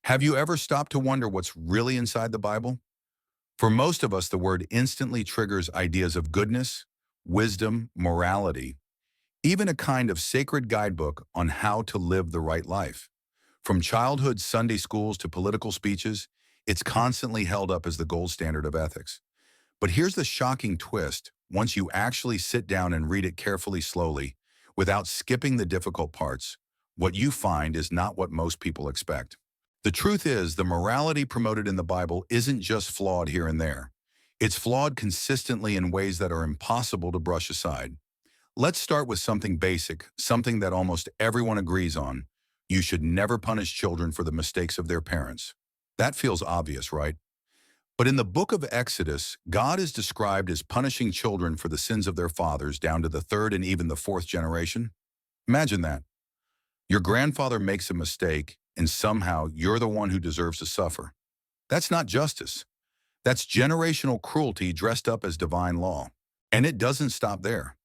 Have you ever stopped to wonder what's really inside the Bible? For most of us, the word instantly triggers ideas of goodness, wisdom, morality, even a kind of sacred guidebook on how to live the right life. From childhood Sunday schools to political speeches, it's constantly held up as the gold standard of ethics. But here's the shocking twist. Once you actually sit down and read it carefully slowly, without skipping the difficult parts, what you find is not what most people expect. The truth is, the morality promoted in the Bible isn't just flawed here and there. It's flawed consistently in ways that are impossible to brush aside. Let's start with something basic, something that almost everyone agrees on. You should never punish children for the mistakes of their parents. That feels obvious, right? But in the book of Exodus, God is described as punishing children for the sins of their fathers down to the third and even the fourth generation. Imagine that. Your grandfather makes a mistake, and somehow you're the one who deserves to suffer. That's not justice. That's generational cruelty dressed up as divine law. And it doesn't stop there.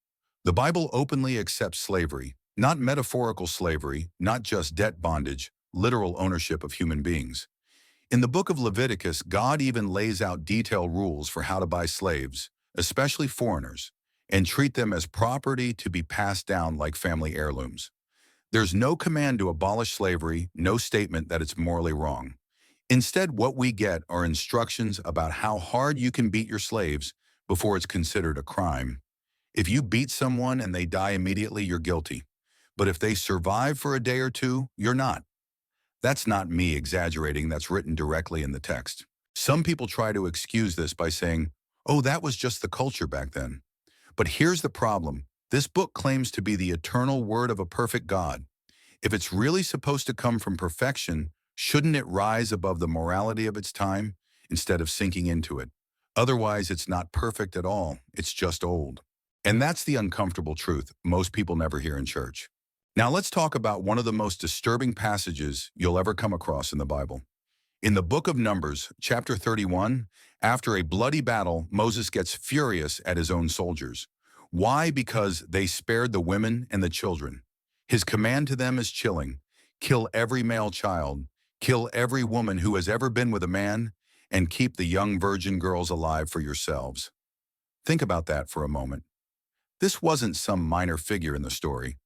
The Bible openly accepts slavery, not metaphorical slavery, not just debt bondage, literal ownership of human beings. In the book of Leviticus, God even lays out detailed rules for how to buy slaves, especially foreigners, and treat them as property to be passed down like family heirlooms. There's no command to abolish slavery, no statement that it's morally wrong. Instead, what we get are instructions about how hard you can beat your slaves before it's considered a crime. If you beat someone and they die immediately, you're guilty. But if they survive for a day or two, you're not. That's not me exaggerating, that's written directly in the text. Some people try to excuse this by saying, oh, that was just the culture back then. But here's the problem. This book claims to be the eternal word of a perfect God. If it's really supposed to come from perfection, shouldn't it rise above the morality of its time instead of sinking into it? Otherwise, it's not perfect at all. It's just old. And that's the uncomfortable truth most people never hear in church. Now let's talk about one of the most disturbing passages you'll ever come across in the Bible. In the book of Numbers, chapter 31, after a bloody battle, Moses gets furious at his own soldiers. Why? Because they spared the women and the children. His command to them is chilling. Kill every male child, kill every woman who has ever been with a man, and keep the young virgin girls alive for yourselves. Think about that for a moment. This wasn't some minor figure in the story.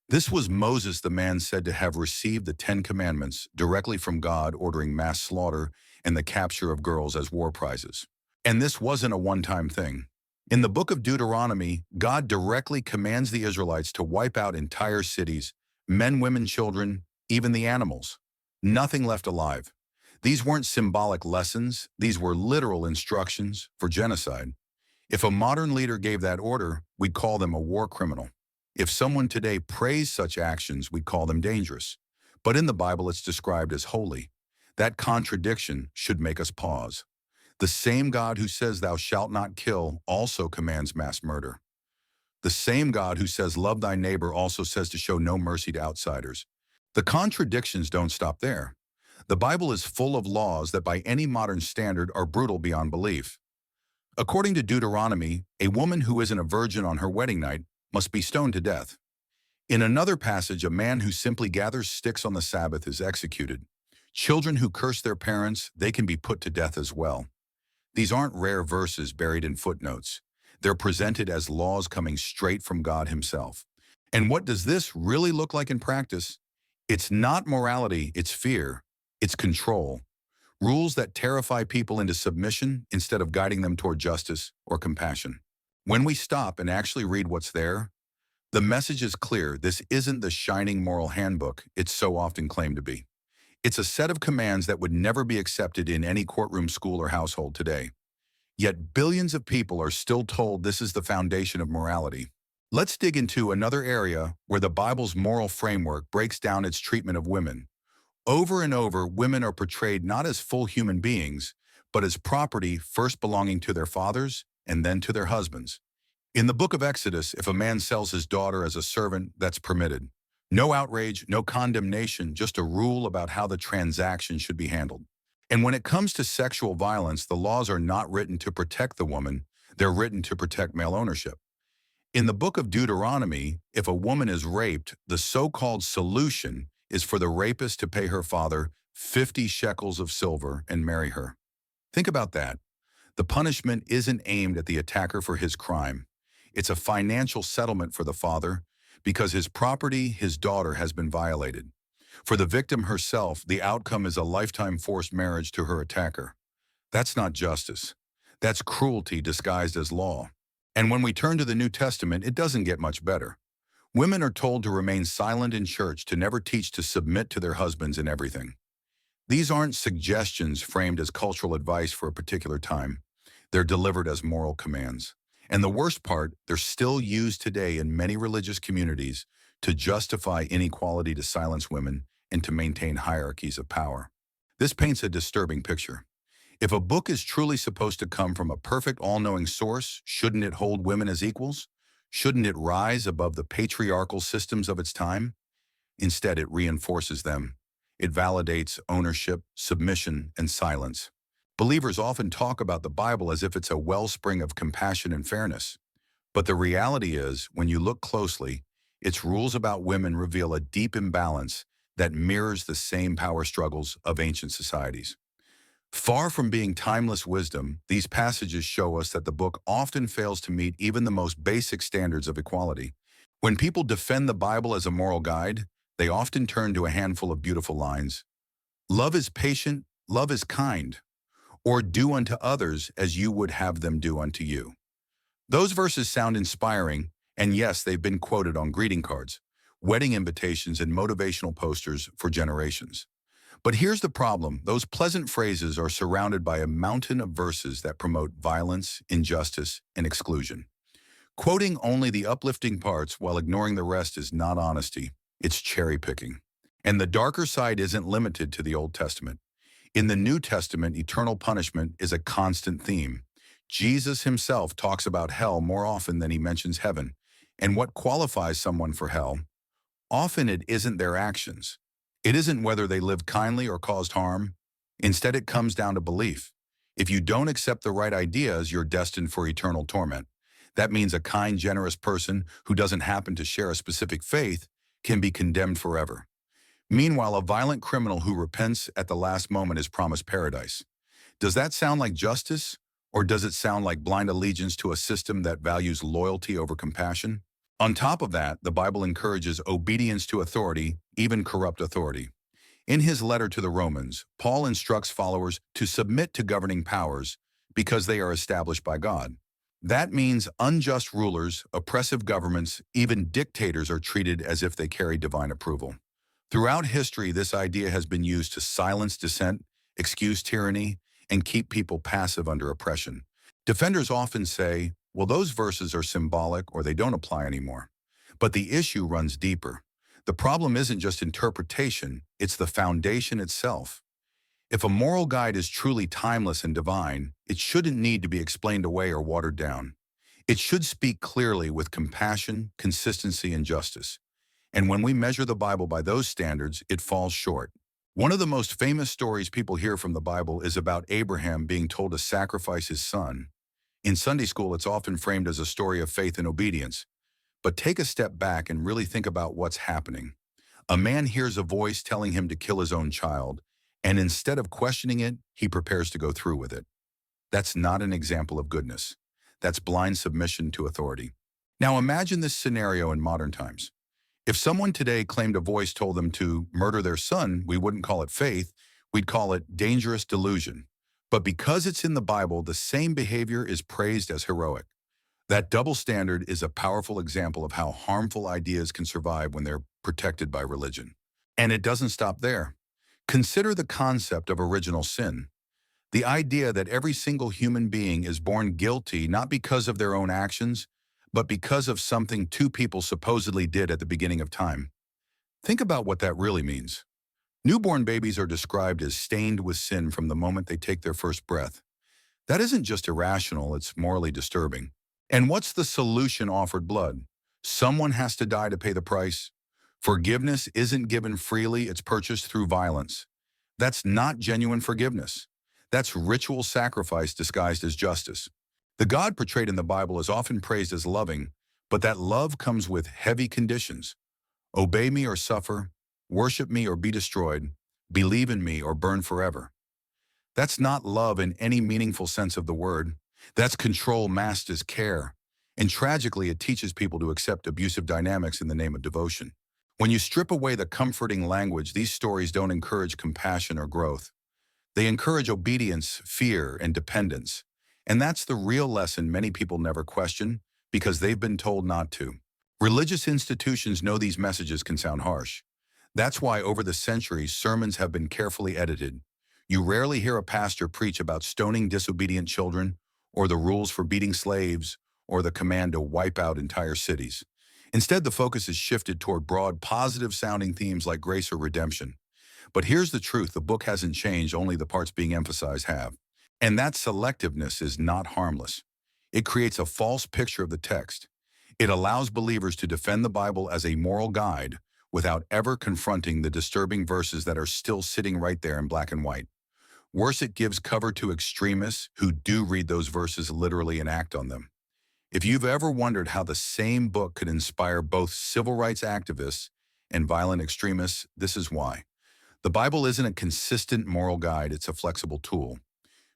This was Moses, the man said to have received the 10 Commandments directly from God, ordering mass slaughter and the capture of girls as war prizes. And this wasn't a one-time thing. In the book of Deuteronomy, God directly commands the Israelites to wipe out entire cities, men, women, children, even the animals. Nothing left alive. These weren't symbolic lessons, these were literal instructions for genocide. If a modern leader gave that order, we'd call them a war criminal. If someone today praised such actions, we'd call them dangerous. But in the Bible, it's described as holy. That contradiction should make us pause. The same God who says thou shalt not kill also commands mass murder. The same God who says love thy neighbor also says to show no mercy to outsiders. The contradictions don't stop there. The Bible is full of laws that by any modern standard are brutal beyond belief. According to Deuteronomy, a woman who isn't a virgin on her wedding night must be stoned to death. In another passage, a man who simply gathers sticks on the Sabbath is executed. Children who curse their parents, they can be put to death as well. These aren't rare verses buried in footnotes. They're presented as laws coming straight from God himself. And what does this really look like in practice? It's not morality, it's fear, it's control. Rules that terrify people into submission instead of guiding them toward justice or compassion. When we stop and actually read what's there, the message is clear. This isn't the shining moral handbook it's so often claimed to be. It's a set of commands that would never be accepted in any courtroom, school, or household today. Yet billions of people are still told this is the foundation of morality. Let's dig into another area where the Bible's moral framework breaks down its treatment of women. Over and over, women are portrayed not as full human beings, but as property first belonging to their fathers and then to their husbands. In the book of Exodus, if a man sells his daughter as a servant, that's permitted. No outrage, no condemnation, just a rule about how the transaction should be handled. And when it comes to sexual violence, the laws are not written to protect the woman, they're written to protect male ownership. In the book of Deuteronomy, if a woman is raped, the so-called solution is for the rapist to pay her father 50 shekels of silver, and marry her. Think about that. The punishment isn't aimed at the attacker for his crime. It's a financial settlement for the father because his property, his daughter, has been violated. For the victim herself, the outcome is a lifetime forced marriage to her attacker. That's not justice. That's cruelty disguised as law. And when we turn to the New Testament, it doesn't get much better. Women are told to remain silent in church, to never teach to submit to their husbands in everything. These aren't suggestions framed as cultural advice for a particular time. They're delivered as moral commands. And the worst part, they're still used today in many religious communities to justify inequality, to silence women, and to maintain hierarchies of power. This paints a disturbing picture. If a book is truly supposed to come from a perfect, all-knowing source, shouldn't it hold women as equals? Shouldn't it rise above the patriarchal systems of its time? Instead, it reinforces them. It validates ownership, submission, and silence. Believers often talk about the Bible as if it's a wellspring of compassion and fairness. But the reality is, when you look closely, its rules about women reveal a deep imbalance that mirrors the same power struggles of ancient societies. Far from being timeless wisdom, these passages show us that the book often fails to meet even the most basic standards of equality. When people defend the Bible as a moral guide, they often turn to a handful of beautiful lines. Love is patient, love is kind, or do unto others as you would have them do unto you. Those verses sound inspiring, and yes, they've been quoted on greeting cards, wedding invitations, and motivational posters for generations. But here's the problem. Those pleasant phrases are surrounded by a mountain of verses that promote violence, injustice, and exclusion. Quoting only the uplifting parts while ignoring the rest is not honesty, it's cherry picking. And the darker side isn't limited to the Old Testament. In the New Testament, eternal punishment is a constant theme. Jesus himself talks about hell more often than he mentions heaven. And what qualifies someone for hell? Often it isn't their actions. It isn't whether they lived kindly or caused harm. Instead, it comes down to belief. If you don't accept the right ideas, you're destined for eternal torment. That means a kind, generous person who doesn't happen to share a specific faith can be condemned forever. Meanwhile, a violent criminal who repents at the last moment is promised paradise. Does that sound like justice? Or does it sound like blind allegiance to a system that values loyalty over compassion? On top of that, the Bible encourages obedience to authority, even corrupt authority. In his letter to the Romans, Paul instructs followers to submit to governing powers because they are established by God. That means unjust rulers, oppressive governments, even dictators are treated as if they carry divine approval. Throughout history, this idea has been used to silence dissent, excuse tyranny, and keep people passive under oppression. Defenders often say, well, those verses are symbolic or they don't apply anymore. But the issue runs deeper. The problem isn't just interpretation, it's the foundation itself. If a moral guide is truly timeless and divine, it shouldn't need to be explained away or watered down. It should speak clearly with compassion, consistency, and justice. And when we measure the Bible by those standards, it falls short. One of the most famous stories people hear from the Bible is about Abraham being told to sacrifice his son. In Sunday school, it's often framed as a story of faith and obedience. But take a step back and really think about what's happening. A man hears a voice telling him to kill his own child, and instead of questioning it, he prepares to go through with it. That's not an example of goodness. That's blind submission to authority. Now imagine this scenario in modern times. If someone today claimed a voice told them to murder their son, we wouldn't call it faith, we'd call it dangerous delusion. But because it's in the Bible, the same behavior is praised as heroic. That double standard is a powerful example of how harmful ideas can survive when they're protected by religion. And it doesn't stop there. Consider the concept of original sin. The idea that every single human being is born guilty not because of their own actions, but because of something two people supposedly did at the beginning of time. Think about what that really means. Newborn babies are described as stained with sin from the moment they take their first breath. That isn't just irrational, it's morally disturbing. And what's the solution offered blood? Someone has to die to pay the price. Forgiveness isn't given freely, it's purchased through violence. That's not genuine forgiveness. That's ritual sacrifice disguised as justice. The God portrayed in the Bible is often praised as loving, but that love comes with heavy conditions. Obey me or suffer, worship me or be destroyed. believe in me, or burn forever. That's not love in any meaningful sense of the word. That's control masked as care. And tragically, it teaches people to accept abusive dynamics in the name of devotion. When you strip away the comforting language, these stories don't encourage compassion or growth. They encourage obedience, fear, and dependence. And that's the real lesson many people never question because they've been told not to. Religious institutions know these messages can sound harsh. That's why over the centuries, sermons have been carefully edited. You rarely hear a pastor preach about stoning disobedient children, or the rules for beating slaves, or the command to wipe out entire cities. Instead, the focus is shifted toward broad, positive-sounding themes like grace or redemption. But here's the truth, the book hasn't changed, only the parts being emphasized have. And that selectiveness is not harmless. It creates a false picture of the text. It allows believers to defend the Bible as a moral guide without ever confronting the disturbing verses that are still sitting right there in black and white. Worse, it gives cover to extremists who do read those verses literally and act on them. If you've ever wondered how the same book could inspire both civil rights activists and violent extremists, this is why. The Bible isn't a consistent moral guide, it's a flexible tool.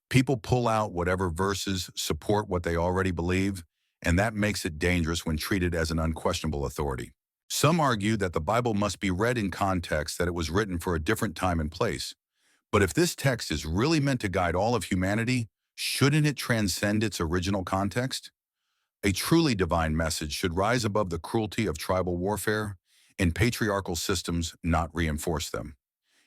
People pull out whatever verses support what they already believe, and that makes it dangerous when treated as an unquestionable authority. Some argue that the Bible must be read in context, that it was written for a different time and place. But if this text is really meant to guide all of humanity, shouldn't it transcend its original context? A truly divine message should rise above the cruelty of tribal warfare and patriarchal systems, not reinforce them.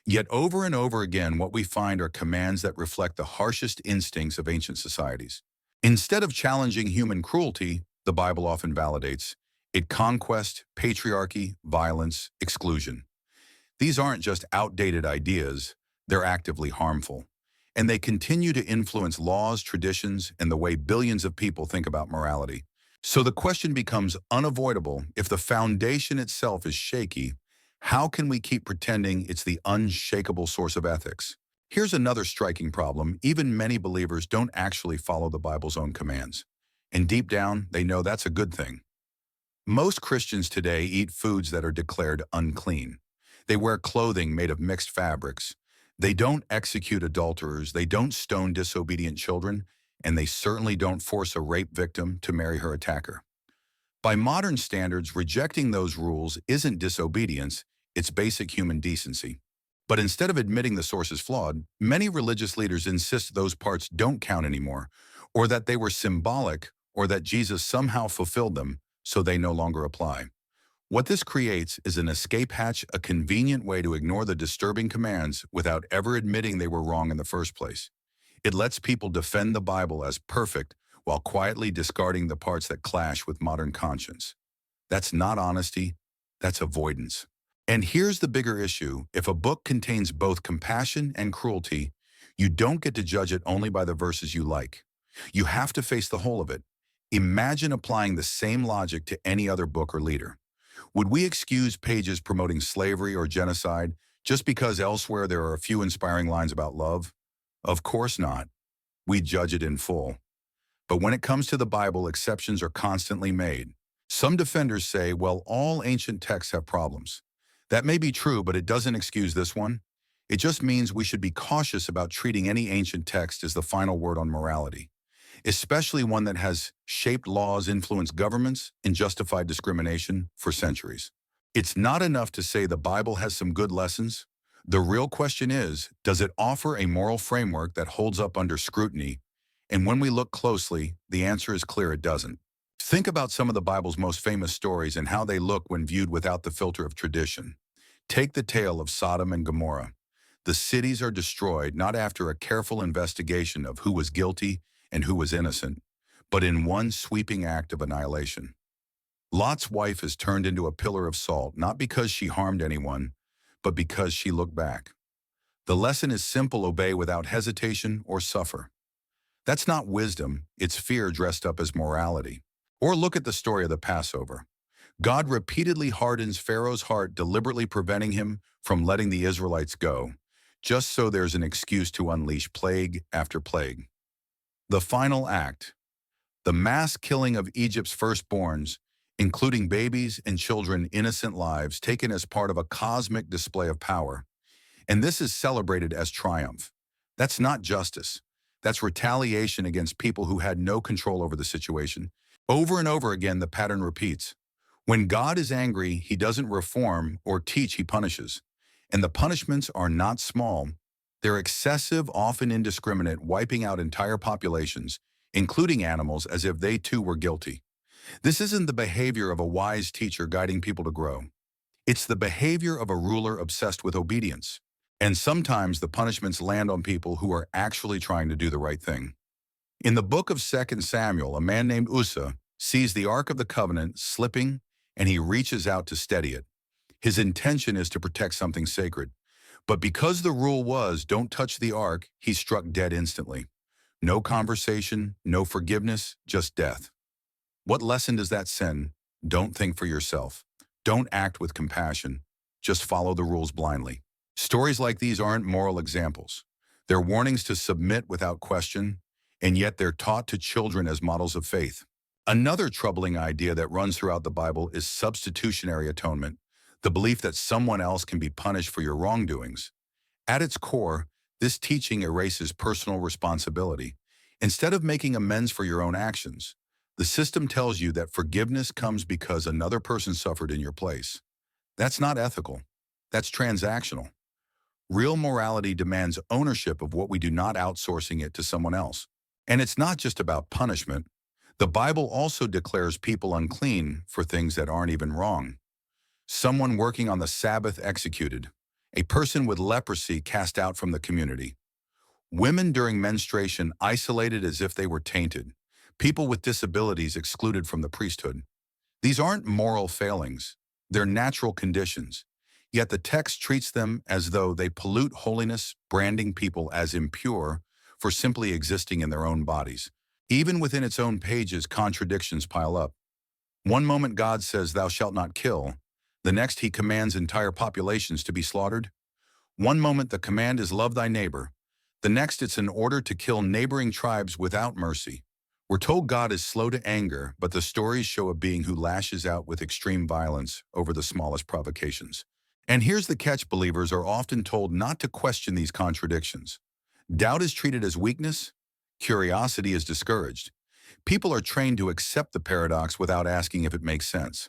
Yet over and over again, what we find are commands that reflect the harshest instincts of ancient societies. Instead of challenging human cruelty, the Bible often validates it: conquest, patriarchy, violence, exclusion. These aren't just outdated ideas, they're actively harmful. And they continue to influence laws, traditions, and the way billions of people think about morality. So the question becomes unavoidable: if the foundation itself is shaky, how can we keep pretending it's the unshakable source of ethics? Here's another striking problem: even many believers don't actually follow the Bible's own commands. And deep down, they know that's a good thing. Most Christians today eat foods that are declared unclean. They wear clothing made of mixed fabrics. They don't execute adulterers, they don't stone disobedient children, and they certainly don't force a rape victim to marry her attacker. By modern standards, rejecting those rules isn't disobedience, it's basic human decency. But instead of admitting the source is flawed, many religious leaders insist those parts don't count anymore, or that they were symbolic, or that Jesus somehow fulfilled them, so they no longer apply. What this creates is an escape hatch, a convenient way to ignore the disturbing commands without ever admitting they were wrong in the first place. It lets people defend the Bible as perfect while quietly discarding the parts that clash with modern conscience. That's not honesty, that's avoidance. And here's the bigger issue: if a book contains both compassion and cruelty, you don't get to judge it only by the verses you like. You have to face the whole of it. Imagine applying the same logic to any other book or leader. Would we excuse pages promoting slavery or genocide just because elsewhere there are a few inspiring lines about love? Of course not. We judge it in full. But when it comes to the Bible, exceptions are constantly made. Some defenders say, well, all ancient texts have problems. That may be true, but it doesn't excuse this one. It just means we should be cautious about treating any ancient text as the final word on morality, especially one that has shaped laws, influenced governments, and justified discrimination for centuries. It's not enough to say the Bible has some good lessons. The real question is, does it offer a moral framework that holds up under scrutiny? And when we look closely, the answer is clear: it doesn't. Think about some of the Bible's most famous stories and how they look when viewed without the filter of tradition. Take the tale of Sodom and Gomorrah. The cities are destroyed not after a careful investigation of who was guilty and who was innocent, but in one sweeping act of annihilation. Lot's wife is turned into a pillar of salt, not because she harmed anyone, but because she looked back. The lesson is simple: obey without hesitation or suffer. That's not wisdom, it's fear dressed up as morality. Or look at the story of the Passover. God repeatedly hardens Pharaoh's heart, deliberately preventing him from letting the Israelites go, just so there's an excuse to unleash plague after plague. The final act: the mass killing of Egypt's firstborns, including babies and children, innocent lives taken as part of a cosmic display of power. And this is celebrated as triumph. That's not justice. That's retaliation against people who had no control over the situation. Over and over again, the pattern repeats. When God is angry, he doesn't reform or teach, he punishes. And the punishments are not small. They're excessive, often indiscriminate, wiping out entire populations, including animals, as if they too were guilty. This isn't the behavior of a wise teacher guiding people to grow. It's the behavior of a ruler obsessed with obedience. And sometimes the punishments land on people who are actually trying to do the right thing. In the book of 2 Samuel, a man named Uzzah sees the Ark of the Covenant slipping, and he reaches out to steady it. His intention is to protect something sacred. But because the rule was, don't touch the Ark, he's struck dead instantly. No conversation, no forgiveness, just death. What lesson does that send? Don't think for yourself. Don't act with compassion. Just follow the rules blindly. Stories like these aren't moral examples. They're warnings to submit without question, and yet they're taught to children as models of faith. Another troubling idea that runs throughout the Bible is substitutionary atonement, the belief that someone else can be punished for your wrongdoings. At its core, this teaching erases personal responsibility. Instead of making amends for your own actions, the system tells you that forgiveness comes because another person suffered in your place. That's not ethical. That's transactional. Real morality demands ownership of what we do, not outsourcing it to someone else. And it's not just about punishment. The Bible also declares people unclean for things that aren't even wrong. Someone working on the Sabbath executed. A person with leprosy cast out from the community. Women during menstruation isolated as if they were tainted. People with disabilities excluded from the priesthood. These aren't moral failings. They're natural conditions. Yet the text treats them as though they pollute holiness, branding people as impure for simply existing in their own bodies. Even within its own pages, contradictions pile up. One moment God says, "Thou shalt not kill." The next, he commands entire populations to be slaughtered. One moment the command is, "Love thy neighbor." The next, it's an order to kill neighboring tribes without mercy. We're told God is slow to anger, but the stories show a being who lashes out with extreme violence over the smallest provocations. And here's the catch: believers are often told not to question these contradictions. Doubt is treated as weakness. Curiosity is discouraged. People are trained to accept the paradox without asking if it makes sense.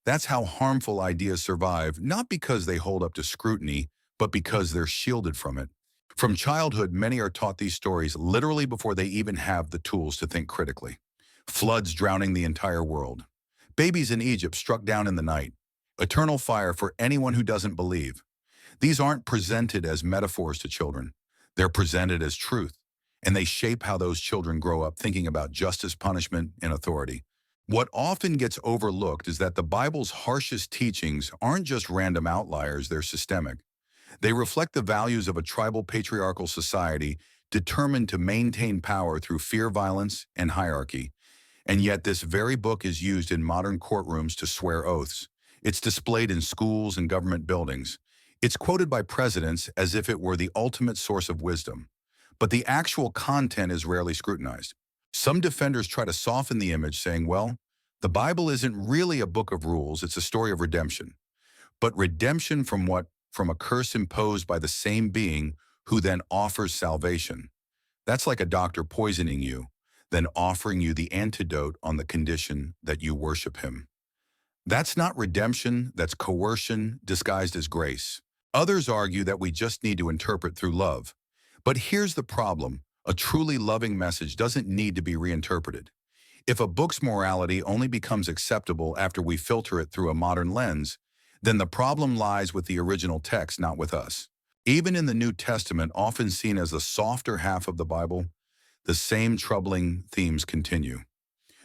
That's how harmful ideas survive, not because they hold up to scrutiny, but because they're shielded from it. From childhood, many are taught these stories literally before they even have the tools to think critically. Floods drowning the entire world. Babies in Egypt struck down in the night. Eternal fire for anyone who doesn't believe. These aren't presented as metaphors to children. They're presented as truth, and they shape how those children grow up thinking about justice, punishment, and authority. What often gets overlooked is that the Bible's harshest teachings aren't just random outliers, they're systemic. They reflect the values of a tribal patriarchal society determined to maintain power through fear, violence, and hierarchy. And yet this very book is used in modern courtrooms to swear oaths. It's displayed in schools and government buildings. It's quoted by presidents as if it were the ultimate source of wisdom. But the actual content is rarely scrutinized. Some defenders try to soften the image, saying, well, the Bible isn't really a book of rules, it's a story of redemption. But redemption from what? From a curse imposed by the same being who then offers salvation. That's like a doctor poisoning you, then offering you the antidote on the condition that you worship him. That's not redemption, that's coercion disguised as grace. Others argue that we just need to interpret through love. But here's the problem: a truly loving message doesn't need to be reinterpreted. If a book's morality only becomes acceptable after we filter it through a modern lens, then the problem lies with the original text, not with us. Even in the New Testament, often seen as the softer half of the Bible, the same troubling themes continue.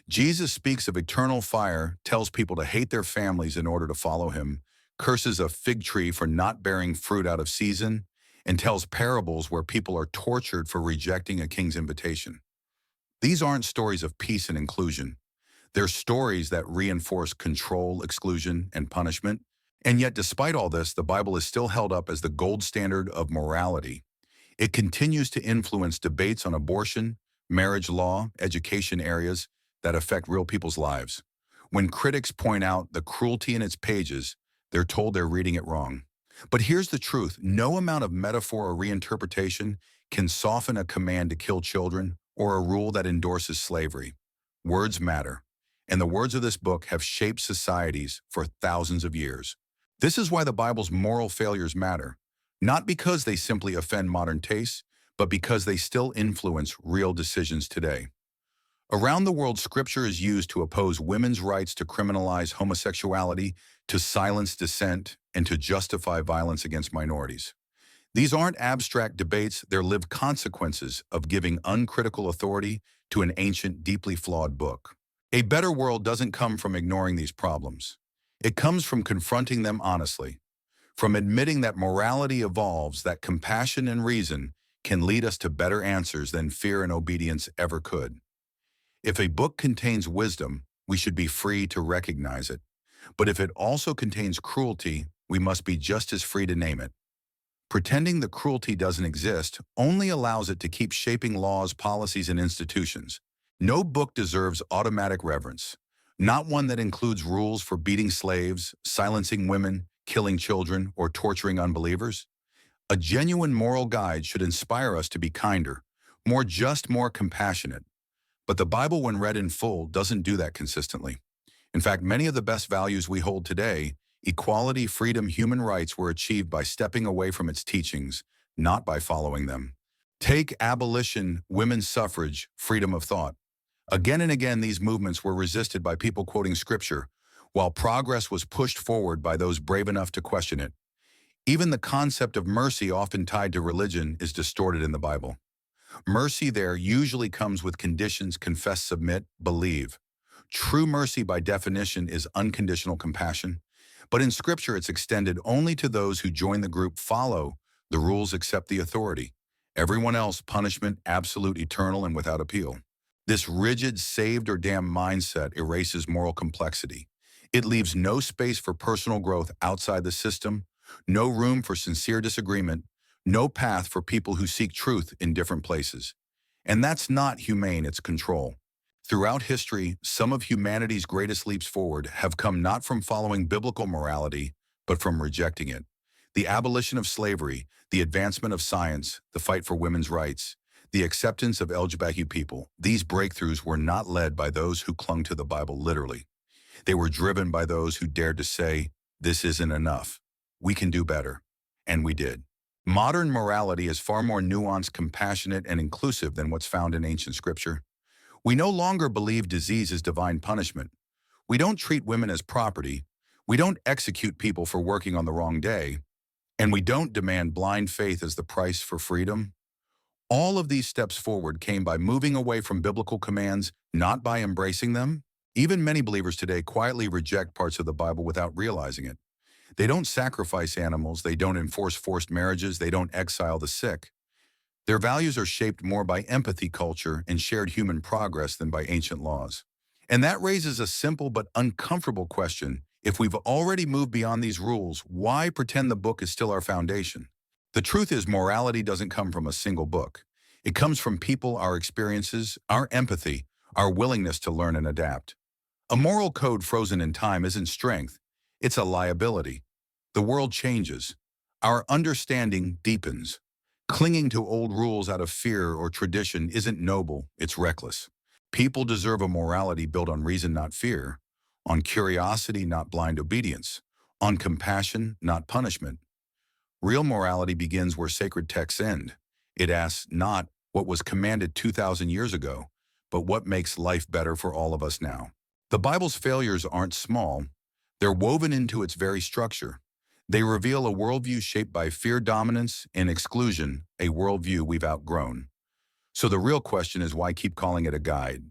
Jesus speaks of eternal fire, tells people to hate their families in order to follow him, curses a fig tree for not bearing fruit out of season, and tells parables where people are tortured for rejecting a king's invitation. These aren't stories of peace and inclusion. They're stories that reinforce control, exclusion, and punishment. And yet, despite all this, the Bible is still held up as the gold standard of morality. It continues to influence debates on abortion, marriage law, education areas that affect real people's lives. When critics point out the cruelty in its pages, they're told they're reading it wrong. But here's the truth. No amount of metaphor or reinterpretation can soften a command to kill children or a rule that endorses slavery. Words matter, and the words of this book have shaped societies for thousands of years. This is why the Bible's moral failures matter, not because they simply offend modern tastes, but because they still influence real decisions today. Around the world, Scripture is used to oppose women's rights, to criminalize homosexuality, to silence dissent, and to justify violence against minorities. These aren't abstract debates, they're lived consequences of giving uncritical authority to an ancient, deeply flawed book. A better world doesn't come from ignoring these problems. It comes from confronting them honestly, from admitting that morality evolves, that compassion and reason can lead us to better answers than fear and obedience ever could. If a book contains wisdom, we should be free to recognize it. But if it also contains cruelty, we must be just as free to name it. Pretending the cruelty doesn't exist only allows it to keep shaping laws, policies, and institutions. No book deserves automatic reverence, not one that includes rules for beating slaves, silencing women, killing children, or torturing unbelievers. A genuine moral guide should inspire us to be kinder, more just, more compassionate. But the Bible, when read in full, doesn't do that consistently. In fact, many of the best values we hold today, equality, freedom, human rights, were achieved by stepping away from its teachings, not by following them. Take abolition, women's suffrage, freedom of thought. Again and again, these movements were resisted by people quoting Scripture, while progress was pushed forward by those brave enough to question it. Even the concept of mercy, often tied to religion, is distorted in the Bible. Mercy there usually comes with conditions: confess, submit, believe. True mercy, by definition, is unconditional compassion. But in Scripture, it's extended only to those who join the group, follow the rules, accept the authority. Everyone else, punishment, absolute, eternal, and without appeal. This rigid, saved or damned mindset erases moral complexity. It leaves no space for personal growth outside the system, no room for sincere disagreement, no path for people who seek truth in different places. And that's not humane, it's control. Throughout history, some of humanity's greatest leaps forward have come not from following biblical morality, but from rejecting it. The abolition of slavery, the advancement of science, the fight for women's rights, the acceptance of LGBTQ people, these breakthroughs were not led by those who clung to the Bible literally. They were driven by those who dared to say, "This isn't enough. We can do better." And we did. Modern morality is far more nuanced, compassionate, and inclusive than what's found in ancient Scripture. We no longer believe disease is divine punishment. We don't treat women as property. We don't execute people for working on the wrong day. And we don't demand blind faith as the price for freedom. All of these steps forward came by moving away from biblical commands, not by embracing them. Even many believers today quietly reject parts of the Bible without realizing it. They don't sacrifice animals, they don't enforce forced marriages, they don't exile the sick. Their values are shaped more by empathy culture and shared human progress than by ancient laws. And that raises a simple but uncomfortable question. If we've already moved beyond these rules, why pretend the book is still our foundation? The truth is, morality doesn't come from a single book. It comes from people, our experiences, our empathy, our willingness to learn and adapt. A moral code frozen in time isn't strength, it's a liability. The world changes. Our understanding deepens. Clinging to old rules out of fear or tradition isn't noble, it's reckless. People deserve a morality built on reason, not fear, on curiosity, not blind obedience, on compassion, not punishment. Real morality begins where sacred texts end. It asks not what was commanded 2,000 years ago, but what makes life better for all of us now. The Bible's failures aren't small. They're woven into its very structure. They reveal a worldview shaped by fear, dominance, and exclusion, a worldview we've outgrown. So the real question is, why keep calling it a guide?